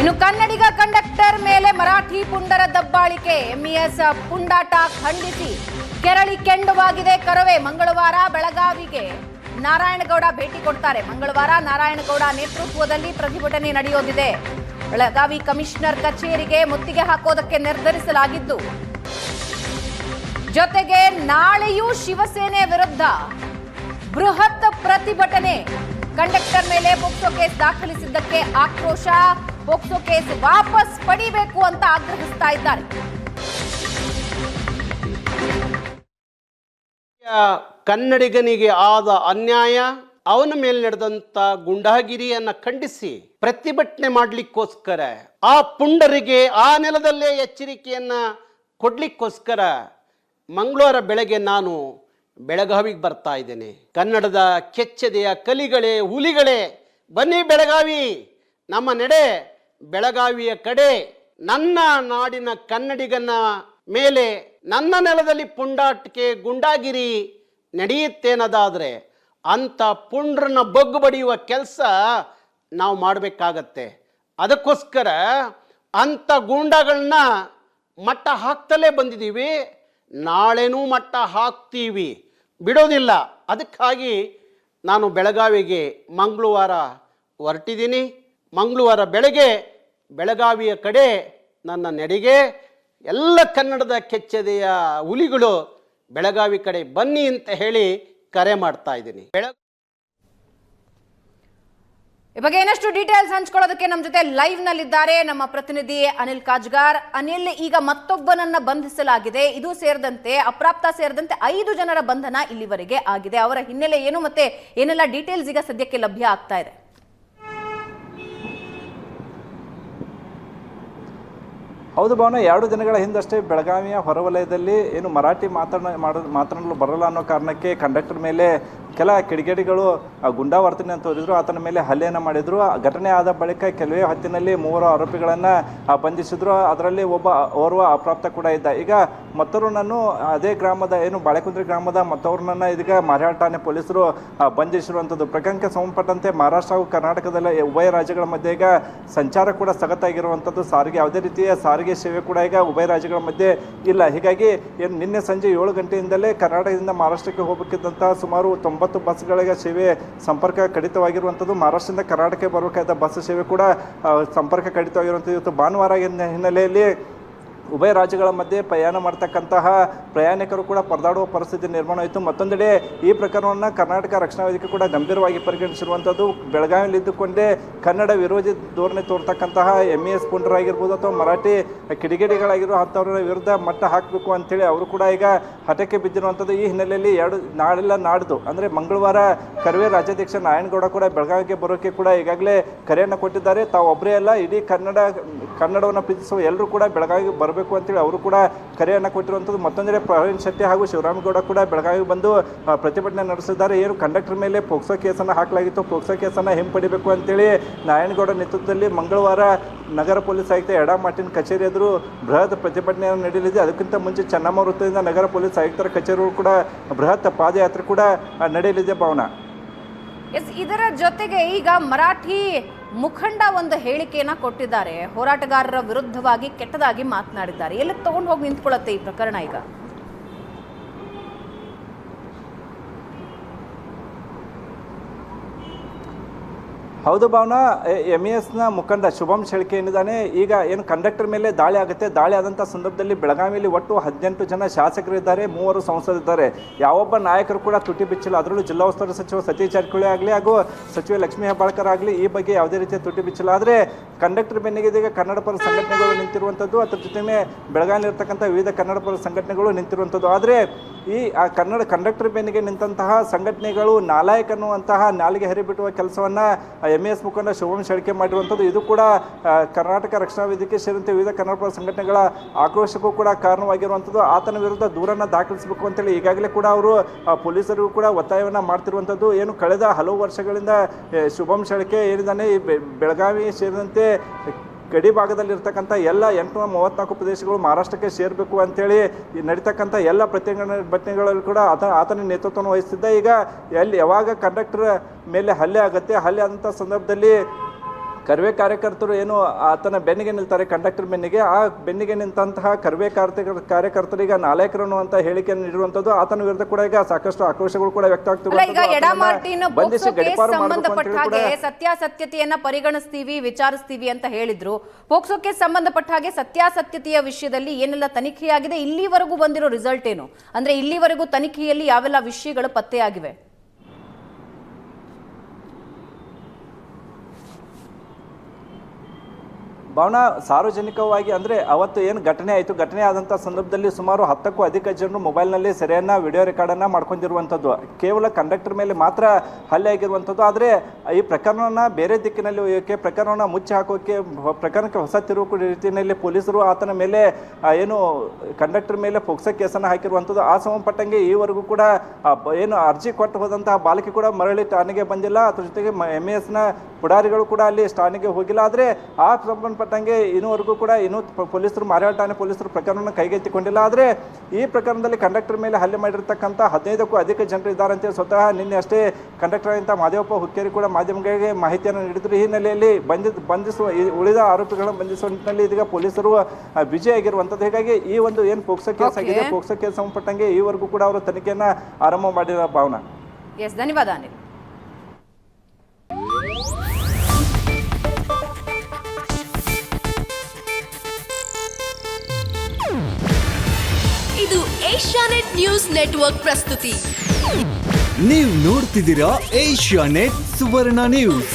ಇನ್ನು ಕನ್ನಡಿಗ ಕಂಡಕ್ಟರ್ ಮೇಲೆ ಮರಾಠಿ ಪುಂಡರ ದಬ್ಬಾಳಿಕೆ, ಎಂಇಎಸ್ ಪುಂಡಾಟ ಖಂಡಿಸಿ ಕೆರಳಿ ಕೆಂಡವಾಗಿದೆ ಕರವೇ. ಮಂಗಳವಾರ ಬೆಳಗಾವಿಗೆ ನಾರಾಯಣಗೌಡ ಭೇಟಿ ಕೊಡ್ತಾರೆ. ಮಂಗಳವಾರ ನಾರಾಯಣಗೌಡ ನೇತೃತ್ವದಲ್ಲಿ ಪ್ರತಿಭಟನೆ ನಡೆಯೋದಿದೆ. ಬೆಳಗಾವಿ ಕಮಿಷನರ್ ಕಚೇರಿಗೆ ಮುತ್ತಿಗೆ ಹಾಕೋದಕ್ಕೆ ನಿರ್ಧರಿಸಲಾಗಿದ್ದು, ಜೊತೆಗೆ ನಾಳೆಯೂ ಶಿವಸೇನೆ ವಿರುದ್ಧ ಬೃಹತ್ ಪ್ರತಿಭಟನೆ. ಕಂಡಕ್ಟರ್ ಮೇಲೆ ಪೋಕ್ಸೋ ಕೇಸ್ ದಾಖಲಿಸಿದ್ದಕ್ಕೆ ಆಕ್ರೋಶ, ಪೋಕ್ಸೋ ಕೇಸ್ ವಾಪಸ್ ಪಡಿಬೇಕು ಅಂತ ಆಗ್ರಹಿಸ್ತಾ ಇದ್ದಾರೆ. ಕನ್ನಡಿಗನಿಗೆ ಆದ ಅನ್ಯಾಯ, ಅವನ ಮೇಲೆ ನಡೆದಂತ ಗುಂಡಾಗಿರಿಯನ್ನ ಖಂಡಿಸಿ ಪ್ರತಿಭಟನೆ ಮಾಡಲಿಕ್ಕೋಸ್ಕರ, ಆ ಪುಂಡರಿಗೆ ಆ ನೆಲದಲ್ಲೇ ಎಚ್ಚರಿಕೆಯನ್ನ ಕೊಡ್ಲಿಕ್ಕೋಸ್ಕರ ಮಂಗಳವಾರ ಬೆಳಗ್ಗೆ ನಾನು ಬೆಳಗಾವಿಗೆ ಬರ್ತಾ ಇದ್ದೇನೆ. ಕನ್ನಡದ ಕೆಚ್ಚದೆಯ ಕಲಿಗಳೇ, ಹುಲಿಗಳೇ, ಬನ್ನಿ ಬೆಳಗಾವಿ, ನಮ್ಮ ನಡೆ ಬೆಳಗಾವಿಯ ಕಡೆ. ನನ್ನ ನಾಡಿನ ಕನ್ನಡಿಗನ ಮೇಲೆ, ನನ್ನ ನೆಲದಲ್ಲಿ ಪುಂಡಾಟಿಕೆ ಗುಂಡಾಗಿರಿ ನಡೆಯುತ್ತೇನದಾದರೆ ಅಂಥ ಪುಂಡ್ರನ್ನ ಬಗ್ಗು ಬಡಿಯುವ ಕೆಲಸ ನಾವು ಮಾಡಬೇಕಾಗತ್ತೆ. ಅದಕ್ಕೋಸ್ಕರ ಅಂಥ ಗೂಂಡಾಗಳನ್ನ ಮಟ್ಟ ಹಾಕ್ತಲೇ ಬಂದಿದ್ದೀವಿ, ನಾಳೆನೂ ಮಟ್ಟ ಹಾಕ್ತೀವಿ, ಬಿಡೋದಿಲ್ಲ. ಅದಕ್ಕಾಗಿ ನಾನು ಬೆಳಗಾವಿಗೆ ಮಂಗಳವಾರ ಹೊರಟಿದ್ದೀನಿ. ಮಂಗಳವಾರ ಬೆಳಗ್ಗೆ ಬೆಳಗಾವಿಯ ಕಡೆ ನನ್ನ ನಡೆಗೆ ಎಲ್ಲ ಕನ್ನಡದ ಕೆಚ್ಚದೆಯ ಹುಲಿಗಳು ಬೆಳಗಾವಿ ಕಡೆ ಬನ್ನಿ ಅಂತ ಹೇಳಿ ಕರೆ ಮಾಡ್ತಾ ಇದ್ದೀನಿ. ಈ ಬಗ್ಗೆ ಇನ್ನಷ್ಟು ಡೀಟೇಲ್ಸ್ ಹಂಚ್ಕೊಳ್ಳೋದಕ್ಕೆ ನಮ್ಮ ಜೊತೆ ಲೈವ್ ನಲ್ಲಿದ್ದಾರೆ ನಮ್ಮ ಪ್ರತಿನಿಧಿ ಅನಿಲ್ ಕಾಜ್ಗಾರ್. ಅನಿಲ್, ಈಗ ಮತ್ತೊಬ್ಬನನ್ನ ಬಂಧಿಸಲಾಗಿದೆ. ಇದು ಸೇರಿದಂತೆ ಅಪ್ರಾಪ್ತ ಸೇರಿದಂತೆ 5 ಜನರ ಬಂಧನ ಇಲ್ಲಿವರೆಗೆ ಆಗಿದೆ. ಅವರ ಹಿನ್ನೆಲೆ ಏನು ಮತ್ತೆ ಏನೆಲ್ಲ ಡೀಟೇಲ್ಸ್ ಈಗ ಸದ್ಯಕ್ಕೆ ಲಭ್ಯ ಆಗ್ತಾ ಇದೆ? ಹೌದು ಭವನ, 2 ದಿನಗಳ ಹಿಂದಷ್ಟೇ ಬೆಳಗಾವಿಯ ಹೊರವಲಯದಲ್ಲಿ ಏನು ಮರಾಠಿ ಮಾತನಾಡಲು ಬರಲ್ಲ ಅನ್ನೋ ಕಾರಣಕ್ಕೆ ಕಂಡಕ್ಟರ್ ಮೇಲೆ ಕೆಲ ಕಿಡಿಗೇಡಿಗಳು ಗುಂಡಾವರ್ತನೆ ತೋರಿದ್ರು, ಆತನ ಮೇಲೆ ಹಲ್ಲೆಯನ್ನು ಮಾಡಿದ್ರು. ಘಟನೆ ಆದ ಬಳಿಕ ಕೆಲವೇ ಹೊತ್ತಿನಲ್ಲಿ 3 ಆರೋಪಿಗಳನ್ನು ಬಂಧಿಸಿದ್ರು. ಅದರಲ್ಲಿ ಓರ್ವ ಅಪ್ರಾಪ್ತ ಕೂಡ ಇದ್ದ. ಈಗ ಮತ್ತೋರ್ವನನ್ನು ಅದೇ ಗ್ರಾಮದ ಏನು ಬಾಳೆಕುಂದ್ರಿ ಗ್ರಾಮದ ಮತ್ತೋರ್ವನನ್ನು ಇದೀಗ ಮಾರ್ಯಾಳ ಠಾಣೆ ಪೊಲೀಸರು ಬಂಧಿಸಿರುವಂಥದ್ದು. ಪ್ರಕರಣಕ್ಕೆ ಸಂಬಂಧಪಟ್ಟಂತೆ ಮಹಾರಾಷ್ಟ್ರ ಹಾಗೂ ಕರ್ನಾಟಕದಲ್ಲಿ ಉಭಯ ರಾಜ್ಯಗಳ ಮಧ್ಯೆ ಈಗ ಸಂಚಾರ ಕೂಡ ಸ್ಥಗಿತವಾಗಿರುವಂಥದ್ದು. ಸಾರಿಗೆ ಯಾವುದೇ ರೀತಿಯ ಸಾರಿಗೆ ಸೇವೆ ಕೂಡ ಈಗ ಉಭಯ ರಾಜ್ಯಗಳ ಮಧ್ಯೆ ಇಲ್ಲ. ಹೀಗಾಗಿ ಏನು ನಿನ್ನೆ ಸಂಜೆ 7 ಗಂಟೆಯಿಂದಲೇ ಕರ್ನಾಟಕದಿಂದ ಮಹಾರಾಷ್ಟ್ರಕ್ಕೆ ಹೋಗಬೇಕಿದ್ದಂತಹ ಸುಮಾರು 90 ಬಸ್ಗಳಿಗೆ ಸೇವೆ ಸಂಪರ್ಕ ಕಡಿತವಾಗಿರುವಂಥದ್ದು. ಮಹಾರಾಷ್ಟ್ರದಿಂದ ಕರ್ನಾಟಕಕ್ಕೆ ಬರಬೇಕಾದ ಬಸ್ ಸೇವೆ ಕೂಡ ಸಂಪರ್ಕ ಕಡಿತವಾಗಿರುವಂಥದ್ದು. ಇವತ್ತು ಭಾನುವಾರ ಹಿನ್ನೆಲೆಯಲ್ಲಿ ಉಭಯ ರಾಜ್ಯಗಳ ಮಧ್ಯೆ ಪ್ರಯಾಣ ಮಾಡ್ತಕ್ಕಂತಹ ಪ್ರಯಾಣಿಕರು ಕೂಡ ಪರದಾಡುವ ಪರಿಸ್ಥಿತಿ ನಿರ್ಮಾಣ ಆಯಿತು. ಮತ್ತೊಂದೆಡೆ ಈ ಪ್ರಕರಣವನ್ನು ಕರ್ನಾಟಕ ರಕ್ಷಣಾ ವೇದಿಕೆ ಕೂಡ ಗಂಭೀರವಾಗಿ ಪರಿಗಣಿಸಿರುವಂಥದ್ದು. ಬೆಳಗಾವಿಯಲ್ಲಿ ಇದ್ದುಕೊಂಡೇ ಕನ್ನಡ ವಿರೋಧಿ ಧೋರಣೆ ತೋರ್ತಕ್ಕಂತಹ ಎಂಇಎಸ್ ಪುಂಡರಾಗಿರ್ಬೋದು ಅಥವಾ ಮರಾಠಿ ಕಿಡಿಗೇಡಿಗಳಾಗಿರೋ ಅಂಥವ್ರ ವಿರುದ್ಧ ಮಟ್ಟ ಹಾಕಬೇಕು ಅಂತೇಳಿ ಅವರು ಕೂಡ ಈಗ ಹಠಕ್ಕೆ ಬಿದ್ದಿರುವಂಥದ್ದು. ಈ ಹಿನ್ನೆಲೆಯಲ್ಲಿ ನಾಡಿದ್ದು ಅಂದರೆ ಮಂಗಳವಾರ ಕರವೇ ರಾಜ್ಯಾಧ್ಯಕ್ಷ ನಾರಾಯಣಗೌಡ ಕೂಡ ಬೆಳಗಾವಿಗೆ ಬರೋಕ್ಕೆ ಕೂಡ ಈಗಾಗಲೇ ಕರೆಯನ್ನು ಕೊಟ್ಟಿದ್ದಾರೆ. ತಾವು ಒಬ್ಬರೇ ಅಲ್ಲ, ಇಡೀ ಕನ್ನಡವನ್ನು ಪ್ರೀತಿಸುವ ಎಲ್ಲರೂ ಕೂಡ ಬೆಳಗಾವಿಗೆ ಬರಬೇಕು ಅಂತೇಳಿ ಅವರು ಕೂಡ ಕರೆಯನ್ನು ಕೊಟ್ಟಿರುವಂಥದ್ದು. ಮತ್ತೊಂದೆಡೆ ಪ್ರವೀಣ್ ಶೆಟ್ಟಿ ಹಾಗೂ ಶಿವರಾಮೇಗೌಡ ಕೂಡ ಬೆಳಗಾವಿಗೆ ಬಂದು ಪ್ರತಿಭಟನೆ ನಡೆಸಿದ್ದಾರೆ. ಏನು ಕಂಡಕ್ಟರ್ ಮೇಲೆ ಪೋಕ್ಸೋ ಕೇಸನ್ನು ಹಾಕಲಾಗಿತ್ತು, ಪೋಕ್ಸೋ ಕೇಸನ್ನು ಹಿಂಪಡಿಬೇಕು ಅಂತೇಳಿ ನಾರಾಯಣಗೌಡ ನೇತೃತ್ವದಲ್ಲಿ ಮಂಗಳವಾರ ನಗರ ಪೊಲೀಸ್ ಆಯುಕ್ತ ಎಡಾ ಮಾರ್ಟಿನ್ ಕಚೇರಿ ಎದುರು ಬೃಹತ್ ಪ್ರತಿಭಟನೆಯನ್ನು ನಡೆಯಲಿದೆ. ಅದಕ್ಕಿಂತ ಮುಂಚೆ ಚೆನ್ನಮ್ಮ ವೃತ್ತದಿಂದ ನಗರ ಪೊಲೀಸ್ ಆಯುಕ್ತರ ಕಚೇರಿಯೂ ಕೂಡ ಬೃಹತ್ ಪಾದಯಾತ್ರೆ ಕೂಡ ನಡೆಯಲಿದೆ. ಭಾವನಾ, ಇದರ ಜೊತೆಗೆ ಈಗ ಮರಾಠಿ ಮುಖಂಡ ಒಂದು ಹೇಳಿಕೆಯನ್ನ ಕೊಟ್ಟಿದ್ದಾರೆ. ಹೋರಾಟಗಾರರ ವಿರುದ್ಧವಾಗಿ ಕೆಟ್ಟದಾಗಿ ಮಾತನಾಡಿದ್ದಾರೆ. ಎಲ್ಲಿ ತಗೊಂಡು ಹೋಗಿ ನಿಂತ್ಕೊಳ್ಳುತ್ತೆ ಈ ಪ್ರಕರಣ ಈಗ? ಹೌದು ಭಾವನಾ, ಎಂಇಎಸ್ನ ಮುಖಂಡ ಶುಭಂ ಶೆಳ್ಕೆ ಏನಿದ್ದಾನೆ, ಈಗ ಏನು ಕಂಡಕ್ಟರ್ ಮೇಲೆ ದಾಳಿ ಆಗುತ್ತೆ, ದಾಳಿ ಆದಂಥ ಸಂದರ್ಭದಲ್ಲಿ ಬೆಳಗಾವಿಯಲ್ಲಿ ಒಟ್ಟು 18 ಜನ ಶಾಸಕರು ಇದ್ದಾರೆ, 3 ಸಂಸದರಿದ್ದಾರೆ. ಯಾವೊಬ್ಬ ನಾಯಕರು ಕೂಡ ತುಟಿ ಬಿಚ್ಚಿಲ್ಲ. ಅದರಲ್ಲೂ ಜಿಲ್ಲಾ ಉಸ್ತುವಾರಿ ಸಚಿವ ಸತೀಶ್ ಜಾರಕಿಹೊಳಿ ಆಗಲಿ ಹಾಗೂ ಸಚಿವ ಲಕ್ಷ್ಮೀ ಹೆಬ್ಬಾಳ್ಕರ್ ಆಗಲಿ ಈ ಬಗ್ಗೆ ಯಾವುದೇ ರೀತಿಯ ತುಟಿ ಬಿಚ್ಚಿಲ್ಲ. ಆದರೆ ಕಂಡಕ್ಟರ್ ಬೆನ್ನಿಗೆ ಇದೀಗ ಕನ್ನಡ ಪರ ಸಂಘಟನೆಗಳು ನಿಂತಿರುವಂಥದ್ದು, ಅದರ ಜೊತೆಗೆ ಬೆಳಗಾವಿಯಲ್ಲಿರ್ತಕ್ಕಂಥ ವಿವಿಧ ಕನ್ನಡ ಪರ ಸಂಘಟನೆಗಳು ನಿಂತಿರುವಂಥದ್ದು. ಆದರೆ ಈ ಕಂಡಕ್ಟರ್ ಬೆನ್ನಿಗೆ ನಿಂತಹ ಸಂಘಟನೆಗಳು ನಾಲಾಯಕ್ ಅನ್ನುವಂತಹ ನಾಲಿಗೆ ಹರಿಬಿಟ್ಟುವ ಕೆಲಸವನ್ನು ಎಂಇಎಸ್ ಮುಖಂಡ ಶುಭಂ ಶೆಳ್ಕೆ ಮಾಡಿರುವಂಥದ್ದು. ಇದು ಕೂಡ ಕರ್ನಾಟಕ ರಕ್ಷಣಾ ವೇದಿಕೆ ಸೇರಿದಂತೆ ವಿವಿಧ ಕನ್ನಡ ಪರ ಸಂಘಟನೆಗಳ ಆಕ್ರೋಶಕ್ಕೂ ಕೂಡ ಕಾರಣವಾಗಿರುವಂಥದ್ದು. ಆತನ ವಿರುದ್ಧ ದೂರನ್ನು ದಾಖಲಿಸಬೇಕು ಅಂತೇಳಿ ಈಗಾಗಲೇ ಕೂಡ ಅವರು ಪೊಲೀಸರಿಗೂ ಕೂಡ ಒತ್ತಾಯವನ್ನು ಮಾಡ್ತಿರುವಂಥದ್ದು. ಏನು ಕಳೆದ ಹಲವು ವರ್ಷಗಳಿಂದ ಶುಭಂ ಶೆಳ್ಕೆ ಏನಿದ್ದಾನೆ, ಈ ಬೆಳಗಾವಿ ಸೇರಿದಂತೆ ಗಡಿ ಭಾಗದಲ್ಲಿರ್ತಕ್ಕಂಥ ಎಲ್ಲ 834 ಪ್ರದೇಶಗಳು ಮಹಾರಾಷ್ಟ್ರಕ್ಕೆ ಸೇರಬೇಕು ಅಂತೇಳಿ ನಡೀತಕ್ಕಂಥ ಎಲ್ಲ ಪ್ರತಿಭಟನೆಗಳಲ್ಲಿ ಕೂಡ ಆತನ ನೇತೃತ್ವವನ್ನು ವಹಿಸ್ತಿದ್ದ. ಈಗ ಯಾವಾಗ ಕಂಡಕ್ಟರ್ ಮೇಲೆ ಹಲ್ಲೆ ಆಗುತ್ತೆ, ಹಲ್ಲೆ ಆದಂಥ ಸಂದರ್ಭದಲ್ಲಿ ಕರ್ವೆ ಕಾರ್ಯಕರ್ತರು ಏನು ಆತನ ಬೆನ್ನಿಗೆ ನಿಲ್ತಾರೆ, ಕಂಡಕ್ಟರ್ ಬೆನ್ನಿಗೆ. ಆ ಬೆನ್ನಿಗೆ ನಿಂತಹ ಕರ್ವೆ ಕಾರ್ಯಕರ್ತರಿಗೆ ನಾಲಾಯಕರನ್ನು ಅಂತ ಹೇಳಿಕೆಯನ್ನು ನೀಡಿರುವಂತದ್ದು, ಆತನ ವಿರುದ್ಧ ಕೂಡ ಈಗ ಸಾಕಷ್ಟು ಆಕ್ರೋಶಗಳು ಕೂಡ ವ್ಯಕ್ತ ಸಂಬಂಧಪಟ್ಟ ಹಾಗೆ ಸತ್ಯಾಸತ್ಯತೆಯನ್ನ ಪರಿಗಣಿಸ್ತೀವಿ, ವಿಚಾರಿಸ್ತೀವಿ ಅಂತ ಹೇಳಿದ್ರು. ಪೋಕ್ಸೋಕ್ಕೆ ಸಂಬಂಧಪಟ್ಟ ಹಾಗೆ ಸತ್ಯಾಸತ್ಯತೆಯ ವಿಷಯದಲ್ಲಿ ಏನೆಲ್ಲ ತನಿಖೆಯಾಗಿದೆ, ಇಲ್ಲಿವರೆಗೂ ಬಂದಿರೋ ರಿಸಲ್ಟ್ ಏನು, ಅಂದ್ರೆ ಇಲ್ಲಿವರೆಗೂ ತನಿಖೆಯಲ್ಲಿ ಯಾವೆಲ್ಲ ವಿಷಯಗಳು ಪತ್ತೆಯಾಗಿವೆ? ಭಾವನಾ, ಸಾರ್ವಜನಿಕವಾಗಿ ಅಂದರೆ ಅವತ್ತು ಏನು ಘಟನೆ ಆಯಿತು, ಘಟನೆ ಆದಂಥ ಸಂದರ್ಭದಲ್ಲಿ ಸುಮಾರು 10ಕ್ಕೂ ಅಧಿಕ ಜನರು ಮೊಬೈಲ್ನಲ್ಲಿ ಸೆರೆಯನ್ನು ವಿಡಿಯೋ ರೆಕಾರ್ಡನ್ನು ಮಾಡ್ಕೊಂಡಿರುವಂಥದ್ದು. ಕೇವಲ ಕಂಡಕ್ಟರ್ ಮೇಲೆ ಮಾತ್ರ ಹಲ್ಲೆ ಆಗಿರುವಂಥದ್ದು. ಆದರೆ ಈ ಪ್ರಕರಣವನ್ನು ಬೇರೆ ದಿಕ್ಕಿನಲ್ಲಿ ಒಯ್ಯೋಕ್ಕೆ, ಪ್ರಕರಣವನ್ನು ಮುಚ್ಚಿ ಹಾಕೋಕ್ಕೆ, ಪ್ರಕರಣಕ್ಕೆ ಹೊಸ ತಿರುವು ರೀತಿಯಲ್ಲಿ ಪೊಲೀಸರು ಆತನ ಮೇಲೆ ಏನು ಕಂಡಕ್ಟರ್ ಮೇಲೆ ಪೋಕ್ಸೋ ಕೇಸನ್ನು ಹಾಕಿರುವಂಥದ್ದು. ಆ ಸಂಬಂಧಪಟ್ಟಂಗೆ ಈವರೆಗೂ ಕೂಡ ಏನು ಅರ್ಜಿ ಕೊಟ್ಟು ಹೋದಂತಹ ಬಾಲಕಿ ಕೂಡ ಮರಳಿ ಠಾಣೆಗೆ ಬಂದಿಲ್ಲ. ಅದ್ರ ಜೊತೆಗೆ MESನ ಪುಡಾರಿಗಳು ಕೂಡ ಅಲ್ಲಿ ಠಾಣೆಗೆ ಹೋಗಿಲ್ಲ. ಆದರೆ ಆ ಸಂಬಂಧಪಟ್ಟಂಗೆ ಇನ್ನೂವರೆಗೂ ಕೂಡ ಪೊಲೀಸರು, ಮಾರಿಹಾಳ್ ಠಾಣೆ ಪೊಲೀಸರು ಪ್ರಕರಣವನ್ನು ಕೈಗೆತ್ತಿಕೊಂಡಿಲ್ಲ. ಆದರೆ ಈ ಪ್ರಕರಣದಲ್ಲಿ ಕಂಡಕ್ಟರ್ ಮೇಲೆ ಹಲ್ಲೆ ಮಾಡಿರ್ತಕ್ಕಂಥ 15ಕ್ಕೂ ಅಧಿಕ ಜನರು ಇದ್ದಾರೆ ಅಂತೇಳಿ ಸ್ವತಃ ನಿನ್ನೆ ಅಷ್ಟೇ ಕಂಡಕ್ಟರ್ ಅಂತ ಮಾದೇವಪ್ಪ ಹುಕ್ಕೇರಿ ಕೂಡ ಮಾಧ್ಯಮಗಳಿಗೆ ಮಾಹಿತಿಯನ್ನು ನೀಡಿದ್ರು. ಈ ಹಿನ್ನೆಲೆಯಲ್ಲಿ ಬಂಧಿಸುವ ಉಳಿದ ಆರೋಪಿಗಳನ್ನು ಬಂಧಿಸುವ ನಿಟ್ಟಿನಲ್ಲಿ ಇದೀಗ ಪೊಲೀಸರು ಬ್ಯುಸಿ ಆಗಿರುವಂಥದ್ದು. ಹೀಗಾಗಿ ಈ ಒಂದು ಏನು ಪೋಕ್ಸೋ ಕೇಸ್ ಆಗಿದೆ, ಪೋಕ್ಸೋ ಕೇಸ್ ಸಂಬಂಧಪಟ್ಟಂಗೆ ಈವರೆಗೂ ಕೂಡ ಅವರು ತನಿಖೆಯನ್ನು ಆರಂಭ ಮಾಡಿರೋ. ಭಾವನಾ, ಎಸ್, ಧನ್ಯವಾದ ಅನಿಲ್. ಇದು ಏಷ್ಯಾನೆಟ್ ನ್ಯೂಸ್ ನೆಟ್ವರ್ಕ್ ಪ್ರಸ್ತುತಿ. ನೀವು ನೋಡ್ತಿದ್ದೀರಾ ಏಷ್ಯಾನೆಟ್ ಸುವರ್ಣ ನ್ಯೂಸ್.